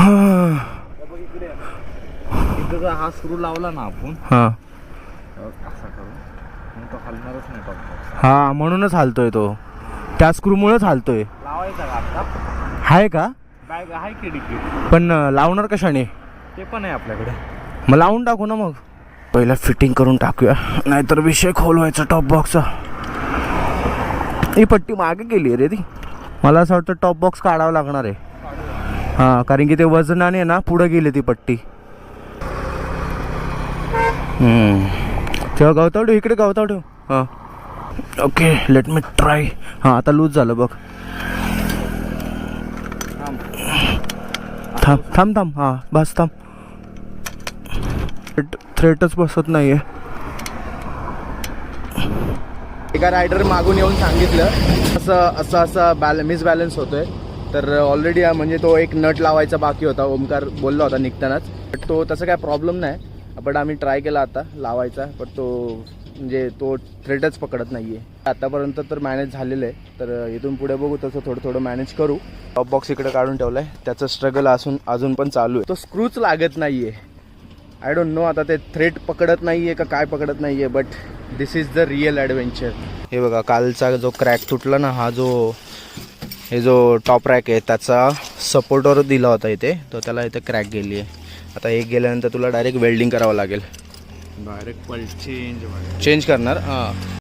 इकडे इथं जर हा स्क्रू लावला ना आपण हां असा करू मग तो हलणारच नाही टॉप हां, म्हणूनच हालतोय तो, त्या स्क्रूमुळेच हालतोय. लावायचा का आता? आहे का? बॅग आहे की डिकी? पण लावणार कशाने? ते पण आहे आपल्याकडे. मग लावून टाकू ना मग. पहिला फिटिंग करून टाकूया, नाहीतर विषय खोल व्हायचा टॉप बॉक्सचा. ही पट्टी मागे गेली रे ती. मला असं वाटतं टॉप बॉक्स काढावं लागणार आहे. हां, कारण की ते वजनाने ना पुढे गेली ती पट्टी. तेव्हा गवताव ठेव, इकडे गवताव ठेव. हां ओके, लेट मी ट्राय. हां आता लूज झालं बघ. थांब थांब थांब. हां बस थांब. थ्रेटच बसत नाही आहे. एका रायडर मागून येऊन सांगितलं असं मिसबॅलन्स होतोय. तर ऑलरेडी म्हणजे तो एक नट लावायचा बाकी होता. ओमकार बोलला होता निघतानाच, बट तो तसं काय प्रॉब्लेम नाही. बट आम्ही ट्राय केला आता लावायचा, बट तो म्हणजे तो थ्रेडच पकडत नाही आहे. आतापर्यंत तर मॅनेज झालेलं आहे. तर इथून पुढे बघू, तसं थोडं थोडं मॅनेज करू. टॉप बॉक्स इकडे काढून ठेवला आहे, त्याचं स्ट्रगल अजून पण चालू आहे. तो स्क्रूच लागत नाही आहे. आय डोंट नो आता ते थ्रेड पकडत नाही आहे का काय पकडत नाही आहे. But this is the real adventure. हे बघा, कालचा जो क्रॅक तुटला ना, हे जो टॉप रॅक आहे त्याचा सपोर्टर दिला होता इथे, तो त्याला इथे क्रॅक गेली आहे. आता एक गेल्यानंतर तुला डायरेक्ट वेल्डिंग करावं लागेल. डायरेक्ट पल्ट चेंज करणार. हां